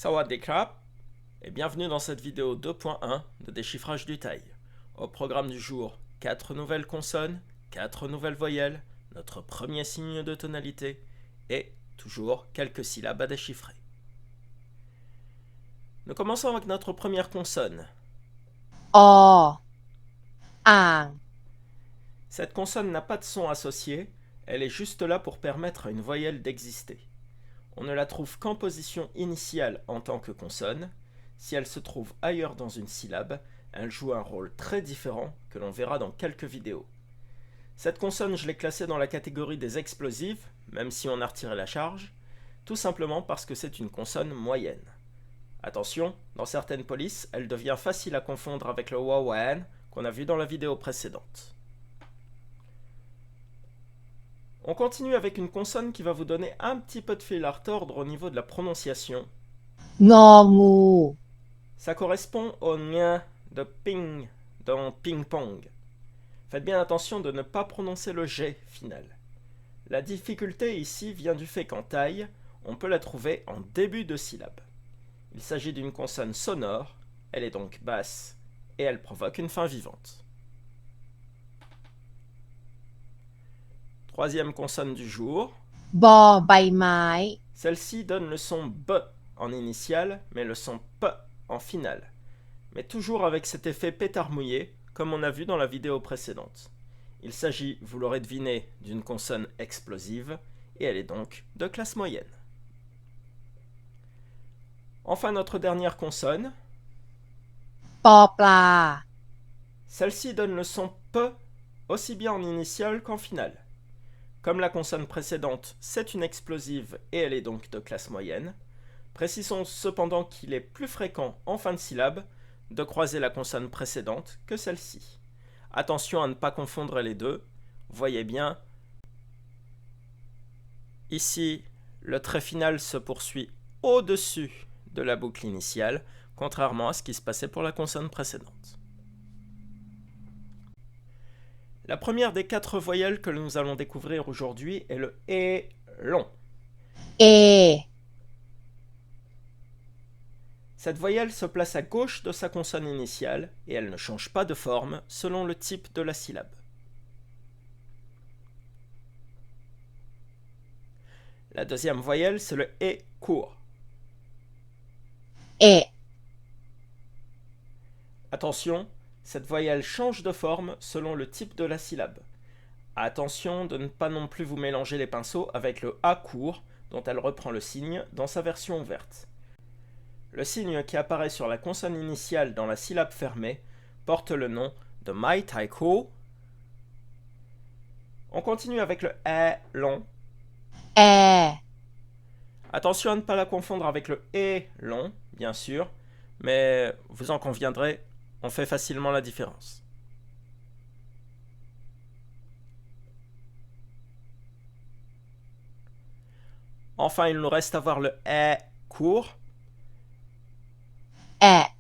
Sawadee krap et bienvenue dans cette vidéo 2.1 de déchiffrage du thaï. Au programme du jour, 4 nouvelles consonnes, 4 nouvelles voyelles, notre premier signe de tonalité et toujours quelques syllabes à déchiffrer. Nous commençons avec notre première consonne. อ อ่าง Cette consonne n'a pas de son associé, elle est juste là pour permettre à une voyelle d'exister. On ne la trouve qu'en position initiale en tant que consonne. Si elle se trouve ailleurs dans une syllabe, elle joue un rôle très différent que l'on verra dans quelques vidéos. Cette consonne, je l'ai classée dans la catégorie des explosives, même si on a retiré la charge, tout simplement parce que c'est une consonne moyenne. Attention, dans certaines polices, elle devient facile à confondre avec le wawan qu'on a vu dans la vidéo précédente. On continue avec une consonne qui va vous donner un petit peu de fil à retordre au niveau de la prononciation. งองู Ça correspond au ñ de ping dans ping-pong. Faites bien attention de ne pas prononcer le G final. La difficulté ici vient du fait qu'en thaï, on peut la trouver en début de syllabe. Il s'agit d'une consonne sonore, elle est donc basse et elle provoque une fin vivante. Troisième consonne du jour. บอใบไม้ Celle-ci donne le son B en initiale, mais le son P en finale. Mais toujours avec cet effet pétard mouillé, comme on a vu dans la vidéo précédente. Il s'agit, vous l'aurez deviné, d'une consonne explosive, et elle est donc de classe moyenne. Enfin, notre dernière consonne. ปอปลา Celle-ci donne le son P aussi bien en initiale qu'en finale. Comme la consonne précédente, c'est une explosive et elle est donc de classe moyenne. Précisons cependant qu'il est plus fréquent en fin de syllabe de croiser la consonne précédente que celle-ci. Attention à ne pas confondre les deux. Voyez bien, ici, le trait final se poursuit au-dessus de la boucle initiale, contrairement à ce qui se passait pour la consonne précédente. La première des 4 voyelles que nous allons découvrir aujourd'hui est le é long. เอ Cette voyelle se place à gauche de sa consonne initiale et elle ne change pas de forme selon le type de la syllabe. La deuxième voyelle, c'est le é court. เอะ Attention, cette voyelle change de forme selon le type de la syllabe. Attention de ne pas non plus vous mélanger les pinceaux avec le A court, dont elle reprend le signe dans sa version ouverte. Le signe qui apparaît sur la consonne initiale dans la syllabe fermée porte le nom de Mai Tai Ko. On continue avec le Ä long. แอ Attention à ne pas la confondre avec le é long, bien sûr, mais vous en conviendrez, on fait facilement la différence. Enfin, il nous reste à voir le é court. แอะ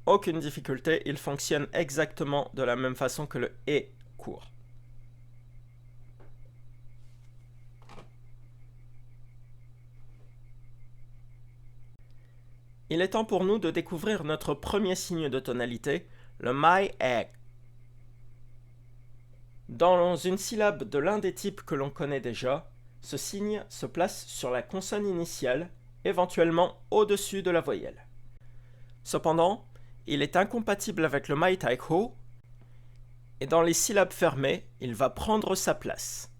Aucune difficulté, il fonctionne exactement de la même façon que le é court. Il est temps pour nous de découvrir notre premier signe de tonalité, le mai egg. Dans une syllabe de l'un des types que l'on connaît déjà, ce signe se place sur la consonne initiale, éventuellement au-dessus de la voyelle. Cependant, il est incompatible avec le mai tai ko, et dans les syllabes fermées, il va prendre sa place.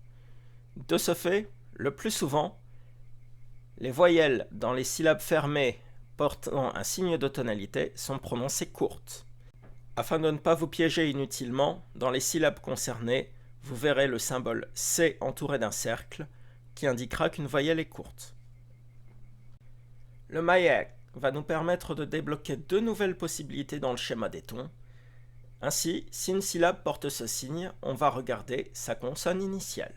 De ce fait, le plus souvent, les voyelles dans les syllabes fermées portant un signe de tonalité sont prononcées courtes. Afin de ne pas vous piéger inutilement, dans les syllabes concernées, vous verrez le symbole C entouré d'un cercle qui indiquera qu'une voyelle est courte. Le maïek va nous permettre de débloquer 2 nouvelles possibilités dans le schéma des tons. Ainsi, si une syllabe porte ce signe, on va regarder sa consonne initiale.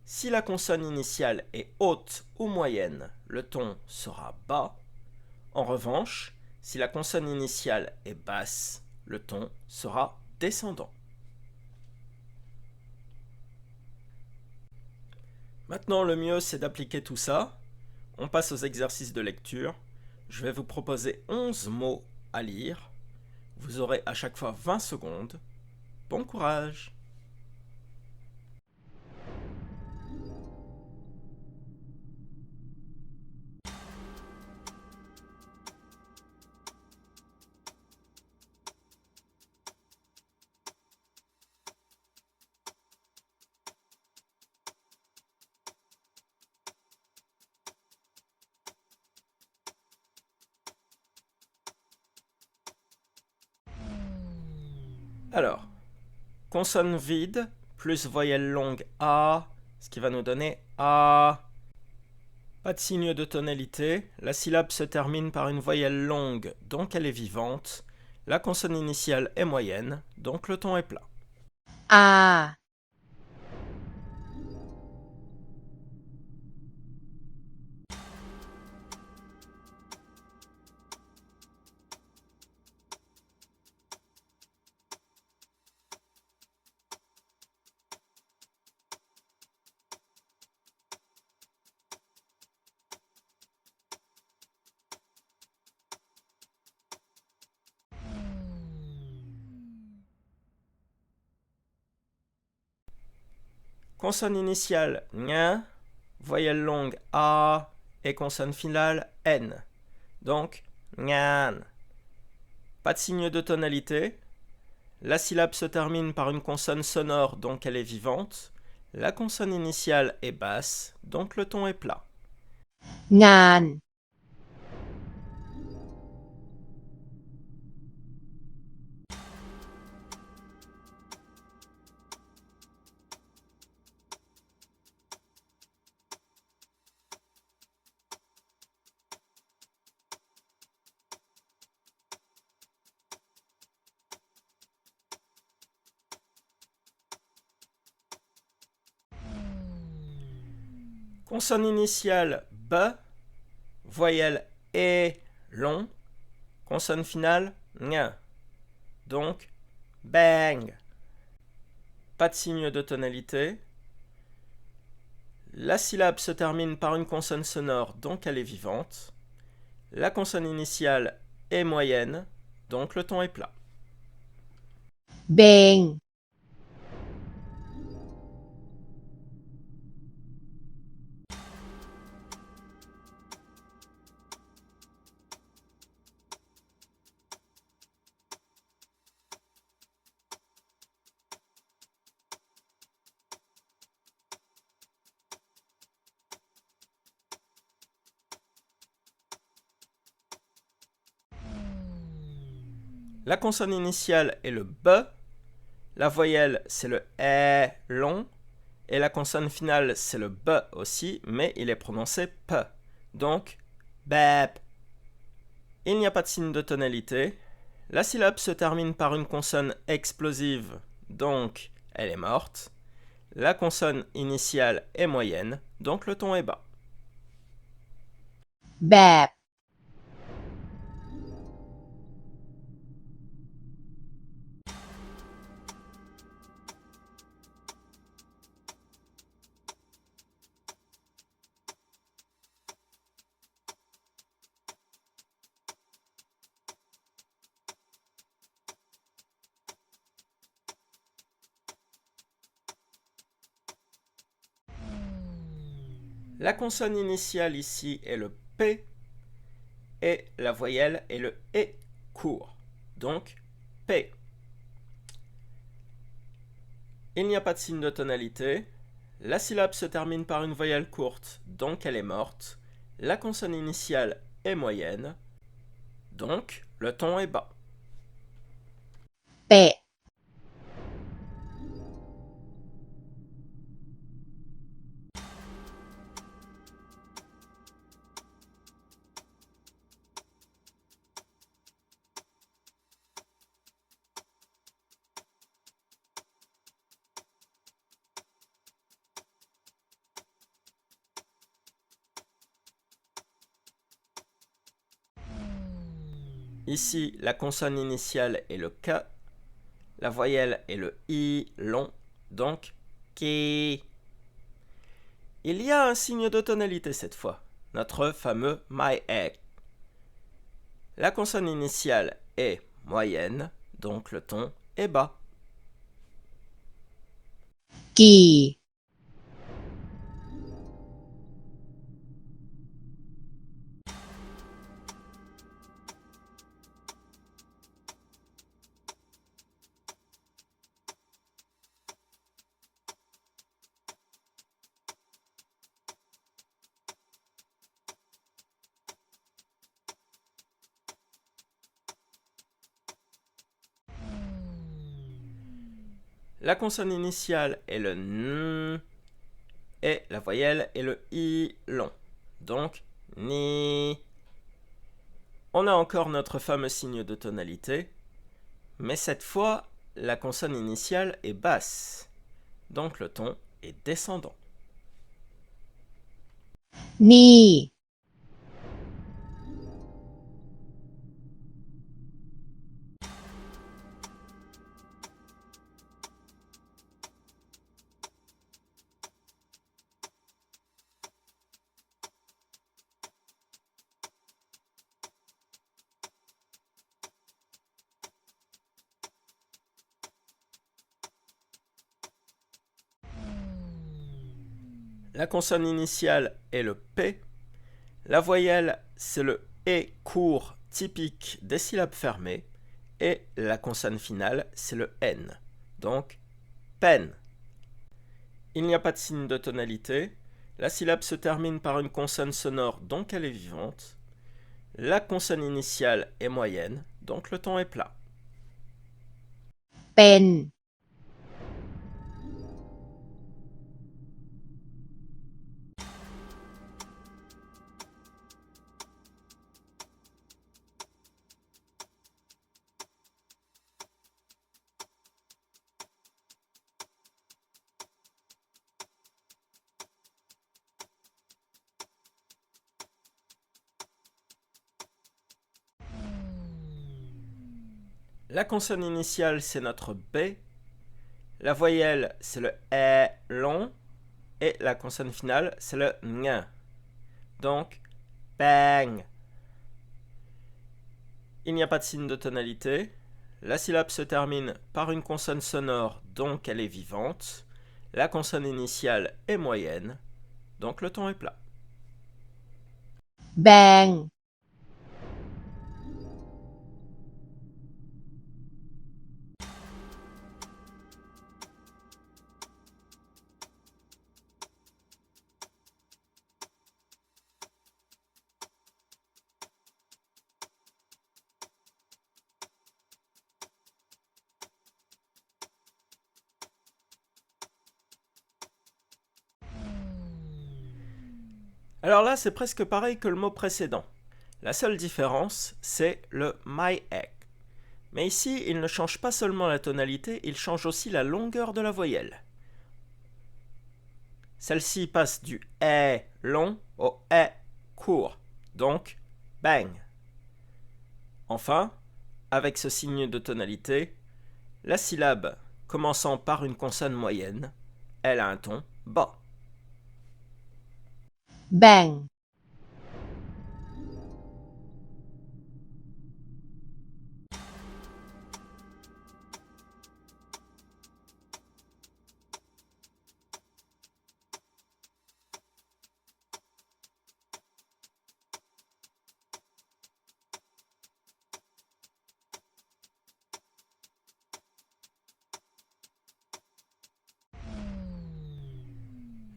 Si la consonne initiale est haute ou moyenne, le ton sera bas. En revanche, si la consonne initiale est basse, le ton sera descendant. Maintenant, le mieux, c'est d'appliquer tout ça. on passe aux exercices de lecture. Je vais vous proposer 11 mots à lire. Vous aurez à chaque fois 20 secondes. Bon courage! Alors, consonne vide plus voyelle longue A, ce qui va nous donner A. Pas de signe de tonalité, la syllabe se termine par une voyelle longue, donc elle est vivante. La consonne initiale est moyenne, donc le ton est plat. อา Consonne initiale ñ, voyelle longue A et consonne finale N. Donc ñan. Pas de signe de tonalité. La syllabe se termine par une consonne sonore, donc elle est vivante. La consonne initiale est basse, donc le ton est plat. งาน Consonne initiale B, voyelle E long, consonne finale ñ. Donc bang. Pas de signe de tonalité. La syllabe se termine par une consonne sonore, donc elle est vivante. La consonne initiale est moyenne, donc le ton est plat. เบง La consonne initiale est le B, la voyelle c'est le E long, et la consonne finale c'est le B aussi, mais il est prononcé P. Donc, BEP. Il n'y a pas de signe de tonalité. La syllabe se termine par une consonne explosive, donc elle est morte. La consonne initiale est moyenne, donc le ton est bas. แบบ La consonne initiale ici est le P et la voyelle est le E court. Donc P. Il n'y a pas de signe de tonalité. La syllabe se termine par une voyelle courte, donc elle est morte. La consonne initiale est moyenne, donc le ton est bas. เปะ Ici, la consonne initiale est le K, la voyelle est le I long, donc ki. Il y a un signe de tonalité cette fois. notre fameux my egg. La consonne initiale est moyenne, donc le ton est bas. กี่ La consonne initiale est le n et la voyelle est le i long. Donc, ni. On a encore notre fameux signe de tonalité, mais cette fois, la consonne initiale est basse. Donc le ton est descendant. นี่ La consonne initiale est le P. La voyelle, c'est le E court typique des syllabes fermées. Et la consonne finale, c'est le N. Donc, pen. Il n'y a pas de signe de tonalité. La syllabe se termine par une consonne sonore, donc elle est vivante. La consonne initiale est moyenne, donc le ton est plat. เป็น La consonne initiale, c'est notre B. La voyelle, c'est le E long. Et la consonne finale, c'est le ng. Donc, bang. Il n'y a pas de signe de tonalité. La syllabe se termine par une consonne sonore, donc elle est vivante. La consonne initiale est moyenne, donc le ton est plat. แบง Alors là, c'est presque pareil que le mot précédent. La seule différence, c'est le my egg. Mais ici, il ne change pas seulement la tonalité, il change aussi la longueur de la voyelle. Celle-ci passe du E long au E court, donc bang. Enfin, avec ce signe de tonalité, la syllabe commençant par une consonne moyenne, elle a un ton bas. แบ่ง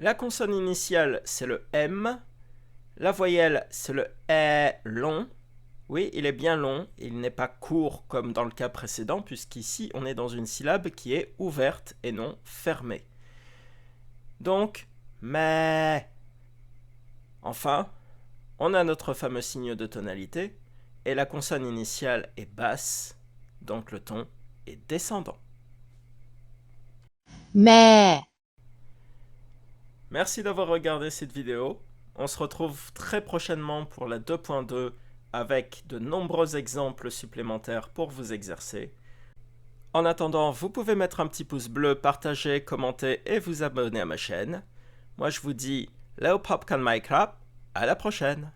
La consonne initiale, c'est le M. La voyelle, c'est le E long. Oui, il est bien long, il n'est pas court comme dans le cas précédent, puisqu'ici, on est dans une syllabe qui est ouverte et non fermée. Donc, mais. Enfin, on a notre fameux signe de tonalité, et la consonne initiale est basse, donc le ton est descendant. แม่ Merci d'avoir regardé cette vidéo. On se retrouve très prochainement pour la 2.2 avec de nombreux exemples supplémentaires pour vous exercer. En attendant, vous pouvez mettre un petit pouce bleu, partager, commenter et vous abonner à ma chaîne. Moi je vous dis Leo Popcorn Minecraft À la prochaine!